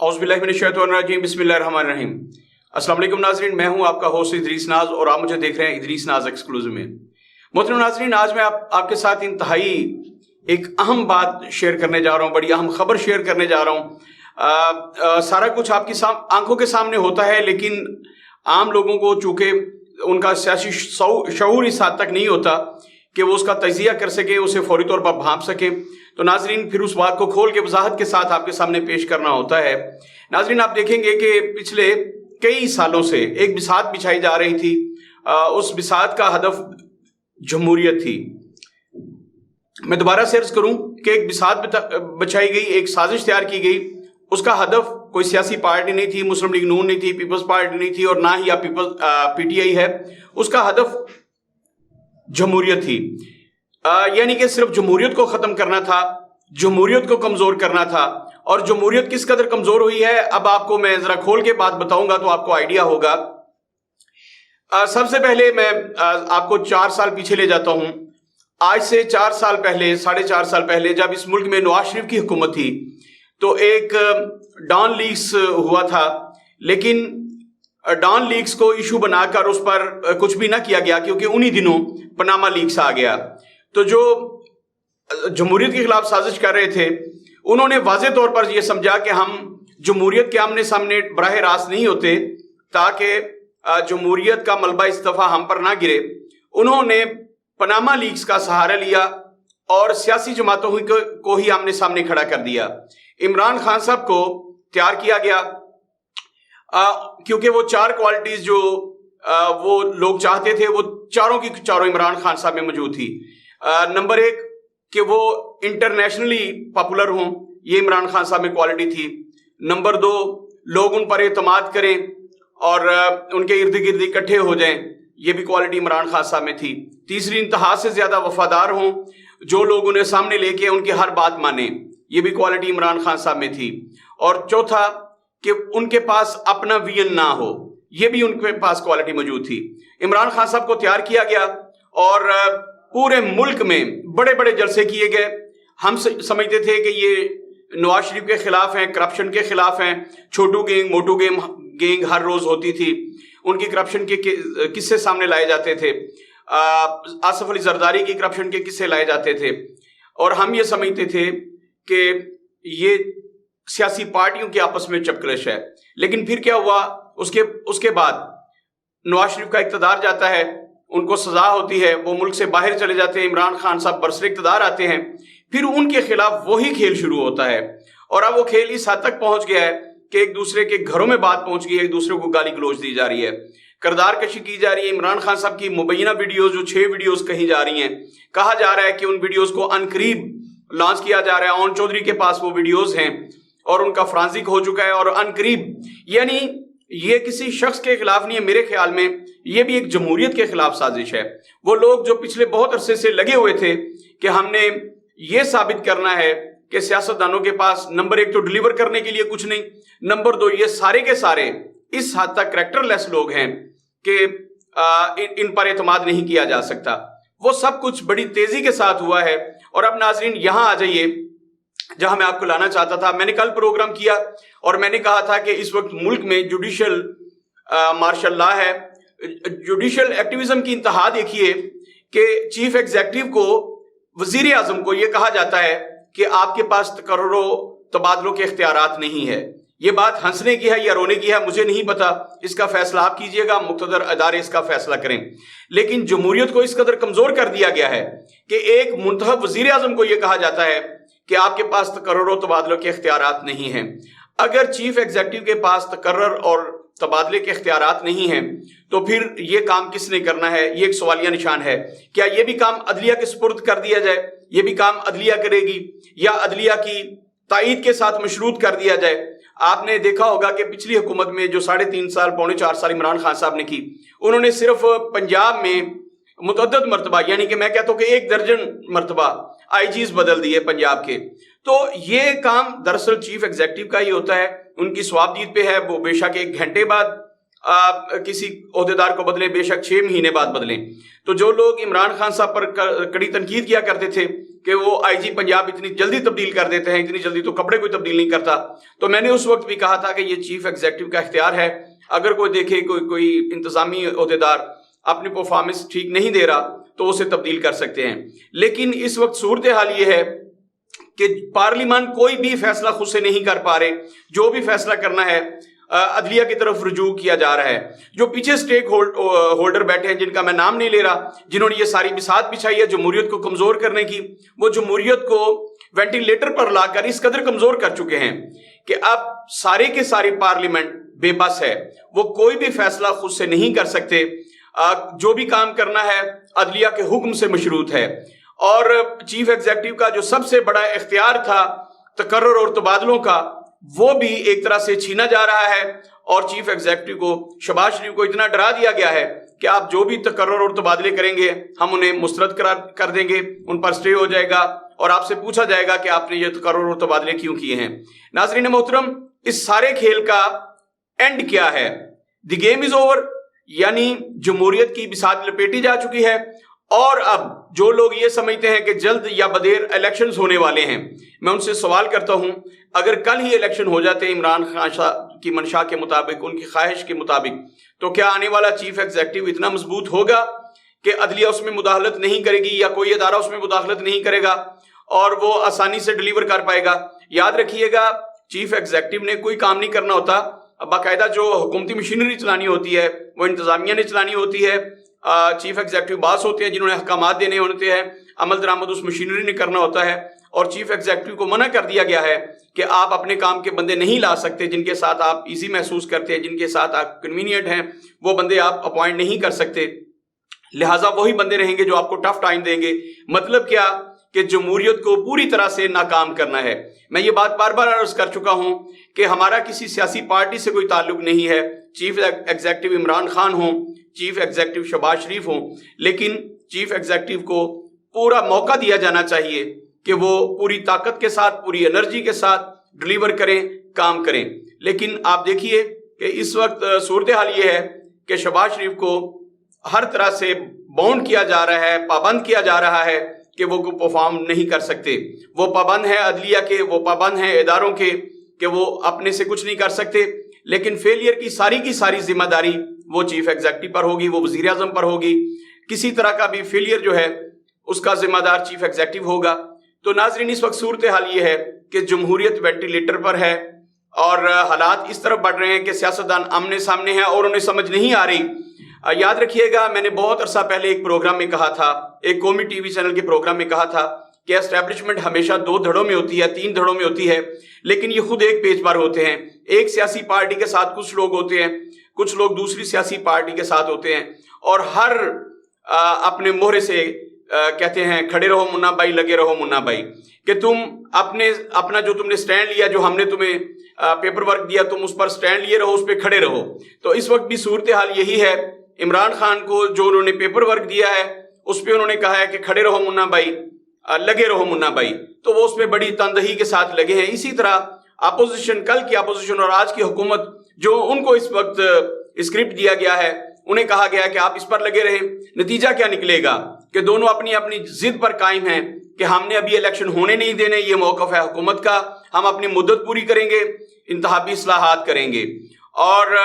औज़ुबिल्लाहिमिनश्शैतानिर्रजीम बिस्मिल्लाहिर्रहमानिर्रहीम। अस्सलाम वालेकुम नाज़रीन, मैं हूं आपका होस्ट इदरीस नाज और आप मुझे देख रहे हैं इदरीस नाज एक्सक्लूसिव में। मोहतरम नाज़रीन, आज मैं आपके साथ इंतहाई एक अहम बात शेयर करने जा रहा हूं, बड़ी अहम खबर शेयर करने जा रहा हूं। सारा कुछ आपकी आंखों के सामने होता है, लेकिन आम लोगों को चूँकि उनका सियासी शऊर इस हद तक नहीं होता कि वो उसका तजिया कर सके, उसे फौरी तौर पर भांप सके, तो नाजरीन फिर उस बात को खोल के वजाहत के साथ आपके सामने पेश करना होता है। नाजरीन, आप देखेंगे कि पिछले कई सालों से एक बिसात बिछाई जा रही थी। उस बिसात का हदफ जमहूरियत थी। मैं दोबारा से अर्ज करूं कि एक बिसात बिछाई गई, एक साजिश तैयार की गई। उसका हदफ कोई सियासी पार्टी नहीं थी, मुस्लिम लीग नून नहीं थी, पीपल्स पार्टी नहीं थी और ना ही पीटीआई है। उसका हदफ जमहूरियत थी। यानी कि सिर्फ जमहूरियत को खत्म करना था, जमहूरियत को कमजोर करना था। और जमहूरियत किस कदर कमजोर हुई है, अब आपको मैं जरा खोल के बात बताऊंगा तो आपको आइडिया होगा। सबसे पहले मैं आपको 4 साल पीछे ले जाता हूं। आज से 4 साल पहले, 4.5 साल पहले, जब इस मुल्क में नवाज शरीफ की हुकूमत थी, तो एक डॉन लीक्स हुआ था। लेकिन डॉन लीक्स को इशू बनाकर उस पर कुछ भी ना किया गया, क्योंकि उन्हीं दिनों पनामा लीक्स आ गया। तो जो जमहूरियत के खिलाफ साजिश कर रहे थे, उन्होंने वाज़े तौर पर यह समझा कि हम जमहूरियत के आमने सामने बराह रास्त नहीं होते, ताकि जमहूरियत का मलबा इस दफा हम पर ना गिरे। उन्होंने पनामा लीक्स का सहारा लिया और सियासी जमातों को ही आमने सामने खड़ा कर दिया। इमरान खान साहब को तैयार किया गया, क्योंकि वो 4 क्वालिटीज जो वो लोग चाहते थे, वो चारों की चारों इमरान खान साहब में मौजूद थी। नंबर 1 कि वो इंटरनेशनली पॉपुलर हों, ये इमरान खान साहब में क्वालिटी थी। नंबर 2, लोग उन पर एतमाद करें और उनके इर्द गिर्द इकट्ठे हो जाएं, ये भी क्वालिटी इमरान खान साहब में थी। तीसरी, इंतहा से ज्यादा वफादार हों, जो लोग उन्हें सामने लेके उनकी हर बात माने, ये भी क्वालिटी इमरान खान साहब में थी। और चौथा कि उनके पास अपना विजन ना हो, ये भी उनके पास क्वालिटी मौजूद थी। इमरान खान साहब को तैयार किया गया और पूरे मुल्क में बड़े बड़े जलसे किए गए। हम समझते थे कि ये नवाज शरीफ के खिलाफ हैं, करप्शन के खिलाफ हैं। छोटू गैंग, मोटू गैंग हर रोज होती थी, उनकी करप्शन के किस्से सामने लाए जाते थे। आसिफ अली जरदारी की करप्शन के किस्से लाए जाते थे और हम ये समझते थे कि ये सियासी पार्टियों की आपस में चपकलश है। लेकिन फिर क्या हुआ, उसके बाद नवाज शरीफ का इक़्तिदार जाता है, उनको सजा होती है, वो मुल्क से बाहर चले जाते हैं, इमरान खान साहब बरसरे इक़्तिदार आते हैं, फिर उनके खिलाफ वही खेल शुरू होता है। और अब वो खेल इस हद तक पहुंच गया है कि एक दूसरे के घरों में बात पहुंच गई है, एक दूसरे को गाली गलौज दी जा रही है, किरदार कशी की जा रही है। इमरान खान साहब की मुबैना वीडियोस, जो 6 वीडियोस कही जा रही हैं, कहा जा रहा है कि उन वीडियोस को अनकरीब लॉन्च किया जा रहा है। ओन चौधरी के पास वो वीडियोस हैं और उनका फ्रांसिक हो चुका है और अनकरीब, यानी ये किसी शख्स के खिलाफ नहीं है, मेरे ख्याल में ये भी एक जमहूरियत के खिलाफ साजिश है। वो लोग जो पिछले बहुत अरसे से लगे हुए थे कि हमने ये साबित करना है कि सियासतदानों के पास नंबर 1 तो डिलीवर करने के लिए कुछ नहीं, नंबर 2 ये सारे के सारे इस हद तक कैरेक्टरलेस लोग हैं कि इन पर एतमाद नहीं किया जा सकता। वो सब कुछ बड़ी तेजी के साथ हुआ है। और अब नाजरीन यहां आ जाइए जहां मैं आपको लाना चाहता था। मैंने कल प्रोग्राम किया और मैंने कहा था कि इस वक्त मुल्क में जुडिशल मार्शल लॉ है। जुडिशल एक्टिविज्म की इंतहा देखिए कि चीफ एग्जीक्यूटिव को, वजीर आजम को यह कहा जाता है कि आपके पास तकर्रो तबादलों के इख्तियारात नहीं है। ये बात हंसने की है या रोने की है मुझे नहीं पता, इसका फैसला आप कीजिएगा, मुक़्तदर अदारे इसका फैसला करें। लेकिन जमहूरियत को इस कदर कमजोर कर दिया गया है कि एक मुंतखब वजीर आजम को यह कहा जाता है कि आपके पास तकर्रो तबादलों के इख्तियारात नहीं हैं। अगर चीफ एग्जीक्यूटिव के पास तकर्रर और तबादले के इख्तियारात नहीं हैं, तो फिर ये काम किसने करना है, ये एक सवालिया निशान है। क्या ये भी काम अदलिया के सुपुर्द कर दिया जाए, ये भी काम अदलिया करेगी या अदलिया की ताईद के साथ मशरूत कर दिया जाए? आपने देखा होगा कि पिछली हुकूमत में जो 3.5 साल, पौने 4 साल इमरान खान साहब ने की, उन्होंने सिर्फ पंजाब में मुतअद्दिद मरतबा, यानी कि मैं कहता हूं कि 1 दर्जन मरतबा आईजीज बदल दिए पंजाब के। तो ये काम दरअसल चीफ एग्जीक्यूटिव का ही होता है, उनकी स्वाबदीद पे है। वो बेशक 1 घंटे बाद किसी ओहदेदार को बदले, बेशक 6 महीने बाद बदलें। तो जो लोग इमरान खान साहब पर कड़ी तनकीद किया करते थे کہ وہ آئی جی پنجاب اتنی جلدی تبدیل کر دیتے ہیں, اتنی جلدی تو کپڑے کوئی تبدیل نہیں کرتا. تو میں نے اس وقت بھی کہا تھا کہ یہ چیف ایگزیکٹو کا اختیار ہے, اگر کوئی دیکھے کوئی انتظامی عہدیدار اپنی پرفارمنس ٹھیک نہیں دے رہا تو اسے تبدیل کر سکتے ہیں. لیکن اس وقت صورتحال یہ ہے کہ پارلیمان کوئی بھی فیصلہ خود سے نہیں کر پا رہے, جو بھی فیصلہ کرنا ہے عدلیہ کی طرف رجوع کیا جا رہا ہے. جو پیچھے سٹیک ہولڈر بیٹھے ہیں, جن کا میں نام نہیں لے رہا, جنہوں نے یہ ساری بساط بچھائی ہے جمہوریت کو کمزور کرنے کی, وہ جمہوریت کو وینٹیلیٹر پر لا کر اس قدر کمزور کر چکے ہیں کہ اب سارے کے ساری پارلیمنٹ بے بس ہے, وہ کوئی بھی فیصلہ خود سے نہیں کر سکتے. جو بھی کام کرنا ہے عدلیہ کے حکم سے مشروط ہے. اور چیف ایگزیکٹو کا جو سب سے بڑا اختیار تھا تقرر اور تبادلوں کا, وہ بھی ایک طرح سے چھینا جا رہا ہے. اور چیف ایگزیکٹو کو, شہباز شریف کو اتنا ڈرا دیا گیا ہے کہ آپ جو بھی تقرر اور تبادلے کریں گے ہم انہیں مسترد کر دیں گے, ان پر سٹے ہو جائے گا اور آپ سے پوچھا جائے گا کہ آپ نے یہ تقرر اور تبادلے کیوں کیے ہیں. ناظرین محترم, اس سارے کھیل کا اینڈ کیا ہے؟ دی گیم از اوور, یعنی جمہوریت کی بساط لپیٹی جا چکی ہے. اور اب جو لوگ یہ سمجھتے ہیں کہ جلد یا بدیر الیکشنز ہونے والے ہیں, میں ان سے سوال کرتا ہوں, اگر کل ہی الیکشن ہو جاتے عمران خان کی منشا کے مطابق, ان کی خواہش کے مطابق, تو کیا آنے والا چیف ایگزیکٹو اتنا مضبوط ہوگا کہ عدلیہ اس میں مداخلت نہیں کرے گی یا کوئی ادارہ اس میں مداخلت نہیں کرے گا اور وہ آسانی سے ڈیلیور کر پائے گا؟ یاد رکھیے گا, چیف ایگزیکٹو نے کوئی کام نہیں کرنا ہوتا. باقاعدہ جو حکومتی مشینری چلانی ہوتی ہے وہ انتظامیہ نے چلانی ہوتی ہے. چیف ایگزیکٹو باس ہوتے ہیں جنہوں نے احکامات دینے ہوتے ہیں, عمل درآمد اس مشینری نے کرنا ہوتا ہے. اور چیف ایگزیکٹو کو منع کر دیا گیا ہے کہ آپ اپنے کام کے بندے نہیں لا سکتے, جن کے ساتھ آپ ایزی محسوس کرتے ہیں, جن کے ساتھ آپ کنوینئنٹ ہیں, وہ بندے آپ اپوائنٹ نہیں کر سکتے. لہٰذا وہی بندے رہیں گے جو آپ کو ٹف ٹائم دیں گے. مطلب کیا کہ جمہوریت کو پوری طرح سے ناکام کرنا ہے. میں یہ بات بار بار عرض کر چکا ہوں کہ ہمارا کسی سیاسی پارٹی سے کوئی تعلق نہیں ہے. چیف ایگزیکٹو عمران خان ہوں, چیف ایگزیکٹو شہباز شریف ہوں, لیکن چیف ایگزیکٹو کو پورا موقع دیا جانا چاہیے کہ وہ پوری طاقت کے ساتھ, پوری انرجی کے ساتھ ڈلیور کریں, کام کریں. لیکن آپ دیکھیے کہ اس وقت صورتحال یہ ہے کہ شہباز شریف کو ہر طرح سے باؤنڈ کیا جا رہا ہے, پابند کیا جا رہا ہے کہ وہ پرفارم نہیں کر سکتے. وہ پابند ہیں عدلیہ کے, وہ پابند ہیں اداروں کے کہ وہ اپنے سے کچھ نہیں کر سکتے. لیکن فیلئر کی ساری ذمہ داری وہ چیف ایگزیکٹو پر ہوگی, وہ وزیر اعظم پر ہوگی. کسی طرح کا بھی فیلئر جو ہے اس کا ذمہ دار چیف ایگزیکٹو ہوگا. تو ناظرین, اس وقت صورتحال یہ ہے کہ جمہوریت وینٹیلیٹر پر ہے اور حالات اس طرف بڑھ رہے ہیں کہ سیاستدان آمنے سامنے ہیں اور انہیں سمجھ نہیں آ رہی. یاد رکھیے گا, میں نے بہت عرصہ پہلے ایک پروگرام میں کہا تھا, ایک قومی ٹی وی چینل کے پروگرام میں کہا تھا کہ اسٹیبلشمنٹ ہمیشہ 2 دھڑوں میں ہوتی ہے, 3 دھڑوں میں ہوتی ہے, لیکن یہ خود ایک پیج پر ہوتے ہیں. ایک سیاسی پارٹی کے ساتھ کچھ لوگ ہوتے ہیں, کچھ لوگ دوسری سیاسی پارٹی کے ساتھ ہوتے ہیں, اور ہر اپنے مہرے سے کہتے ہیں کھڑے رہو منا بھائی, لگے رہو منا بھائی, کہ تم اپنا جو تم نے سٹینڈ لیا, جو ہم نے تمہیں پیپر ورک دیا, تم اس پر سٹینڈ لیے رہو, اس پہ کھڑے رہو. تو اس وقت بھی صورتحال یہی ہے. عمران خان کو جو انہوں نے پیپر ورک دیا ہے اس پہ انہوں نے کہا ہے کہ کھڑے رہو منا بھائی, لگے رہو منا بھائی, تو وہ اس پہ بڑی تندہی کے ساتھ لگے ہیں. اسی طرح اپوزیشن, کل کی اپوزیشن اور آج کی حکومت, جو ان کو اس وقت اسکرپٹ دیا گیا ہے, انہیں کہا گیا کہ آپ اس پر لگے رہیں. نتیجہ کیا نکلے گا کہ دونوں اپنی اپنی ضد پر قائم ہیں کہ ہم نے ابھی الیکشن ہونے نہیں دینے, یہ موقف ہے حکومت کا, ہم اپنی مدت پوری کریں گے, انتخابی اصلاحات کریں گے. اور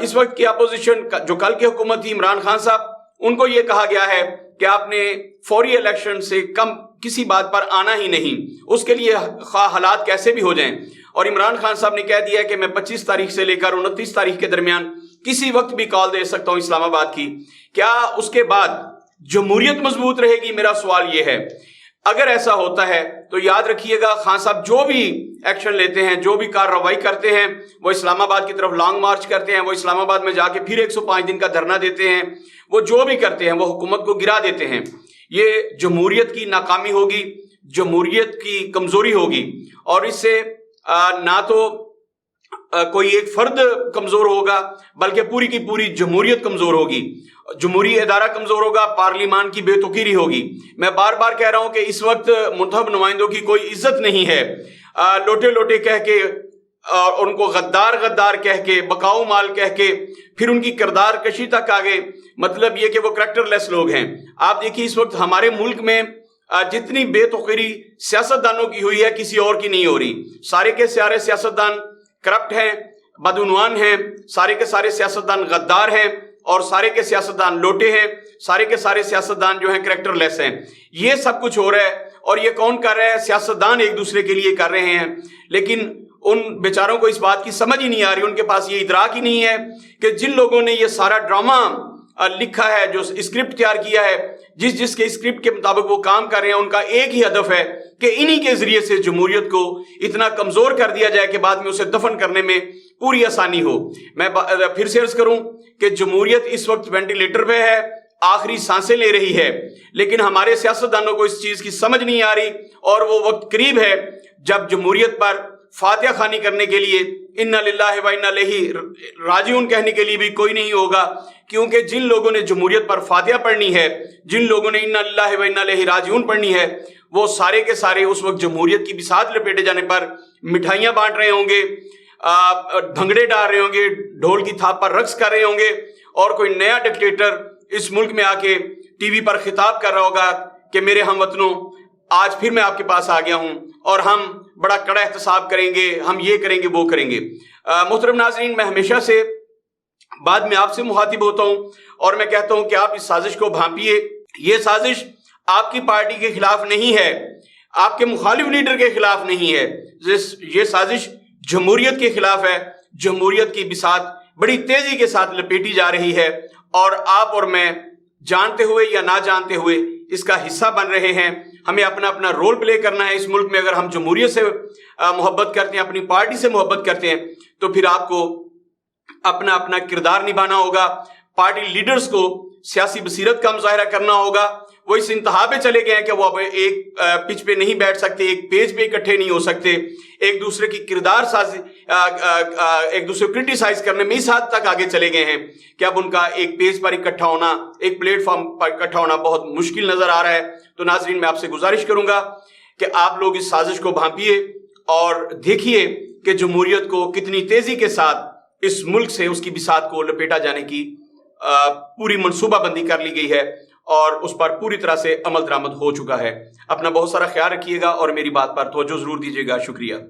اس وقت کی اپوزیشن, جو کل کی حکومت تھی, عمران خان صاحب, ان کو یہ کہا گیا ہے کہ آپ نے فوری الیکشن سے کم کسی بات پر آنا ہی نہیں, اس کے لیے حالات کیسے بھی ہو جائیں. اور عمران خان صاحب نے کہہ دیا کہ میں 25 تاریخ سے لے کر 29 تاریخ کے درمیان کسی وقت بھی کال دے سکتا ہوں اسلام آباد کی. کیا اس کے بعد جمہوریت مضبوط رہے گی؟ میرا سوال یہ ہے. اگر ایسا ہوتا ہے تو یاد رکھیے گا, خان صاحب جو بھی ایکشن لیتے ہیں, جو بھی کارروائی کرتے ہیں, وہ اسلام آباد کی طرف لانگ مارچ کرتے ہیں, وہ اسلام آباد میں جا کے پھر 105 دن کا دھرنا دیتے ہیں, وہ جو بھی کرتے ہیں وہ حکومت کو گرا دیتے ہیں. یہ جمہوریت کی ناکامی ہوگی, جمہوریت کی کمزوری ہوگی, اور اس سے نہ تو کوئی ایک فرد کمزور ہوگا بلکہ پوری کی پوری جمہوریت کمزور ہوگی, جمہوری ادارہ کمزور ہوگا, پارلیمان کی بے توقیری ہوگی. میں بار بار کہہ رہا ہوں کہ اس وقت منتخب نمائندوں کی کوئی عزت نہیں ہے. لوٹے لوٹے کہہ کے, اور ان کو غدار غدار کہہ کے, بکاؤ مال کہہ کے, پھر ان کی کردار کشی تک آگے, مطلب یہ کہ وہ کریکٹر لیس لوگ ہیں. آپ دیکھیے اس وقت ہمارے ملک میں जितनी बेतुकीरी सियासतदानों की हुई है किसी और की नहीं हो रही। सारे के सारे सियासतदान करप्ट हैं, बदउनवान हैं, सारे के सारे सियासतदान गद्दार हैं और सारे के सियासतदान लोटे हैं, सारे के सारे सियासतदान जो हैं कैरेक्टरलेस हैं। ये सब कुछ हो रहा है और ये कौन कर रहा है? सियासतदान एक दूसरे के लिए कर रहे हैं, लेकिन उन बेचारों को इस बात की समझ ही नहीं आ रही, उनके पास ये इदराक ही नहीं है कि जिन लोगों ने ये सारा ड्रामा लिखा है, जो स्क्रिप्ट तैयार किया है, जिसके स्क्रिप्ट के मुताबिक वो काम कर रहे हैं, उनका एक ही हदफ है कि इन्हीं के जरिए से जमहूरियत को इतना कमजोर कर दिया जाए कि बाद में उसे दफन करने में पूरी आसानी हो। मैं फिर से अर्ज करूं कि जमहूरियत इस वक्त वेंटिलेटर पे है, आखिरी सांसें ले रही है, लेकिन हमारे सियासतदानों को इस चीज की समझ नहीं आ रही और वो वक्त करीब है जब जमहूरियत पर फातिहा खानी करने के लिए इन्ना लिल्लाहि व इन्ना इलैहि राजिऊन कहने के लिए भी कोई नहीं होगा, क्योंकि जिन लोगों ने जमहूरियत पर फातिहा पढ़नी है, जिन लोगों ने इन्ना लिल्लाहि व इन्ना इलैहि राजिऊन पढ़नी है, वो सारे के सारे उस वक्त जमहूरियत की बिसात लपेटे जाने पर मिठाइयां बांट रहे होंगे, भंगड़े डाल रहे होंगे, ढोल की थाप पर रक्स कर रहे होंगे और कोई नया डिक्टेटर इस मुल्क में आके टीवी पर खिताब कर रहा होगा कि मेरे हमवतनों, आज फिर मैं आपके पास आ गया हूं और हम बड़ा कड़ा एहतसाब करेंगे, हम ये करेंगे वो करेंगे। मोहतरम नाज़रीन, मैं हमेशा से बाद में आपसे मुखातिब होता हूं और मैं कहता हूं कि आप इस साजिश को भांपिए। ये साजिश आपकी पार्टी के खिलाफ नहीं है, आपके मुखालिफ लीडर के खिलाफ नहीं है, ये साजिश जमहूरियत के खिलाफ है। जमहूरियत की बिसात बड़ी तेजी के साथ लपेटी जा रही है और आप और मैं जानते हुए या ना जानते हुए इसका हिस्सा बन रहे हैं। हमें अपना अपना रोल प्ले करना है इस मुल्क में। अगर हम जमहूरियत से मोहब्बत करते हैं, अपनी पार्टी से मोहब्बत करते हैं, तो फिर आपको अपना अपना किरदार निभाना होगा। पार्टी लीडर्स को सियासी बसीरत का मुजाहरा करना होगा। वो इस इंतहा पे चले गए हैं कि वो अब एक पिच पे नहीं बैठ सकते, एक पेज पे इकट्ठे नहीं हो सकते, एक दूसरे की किरदार साजी एक दूसरे को क्रिटिसाइज करने में इस हद तक आगे चले गए हैं कि अब उनका एक पेज पर इकट्ठा होना, एक प्लेटफॉर्म पर इकट्ठा होना बहुत मुश्किल नजर आ रहा है। तो नाजरीन, मैं आपसे गुजारिश करूंगा कि आप लोग इस साजिश को भांपिए और देखिए कि जमहूरियत को कितनी तेजी के साथ इस मुल्क से उसकी बिसात को लपेटा जाने की पूरी मनसूबाबंदी कर ली गई है और उस पर पूरी तरह से अमल दरामद हो चुका है। अपना बहुत सारा ख्याल रखिएगा और मेरी बात पर तवज्जो जरूर दीजिएगा। शुक्रिया।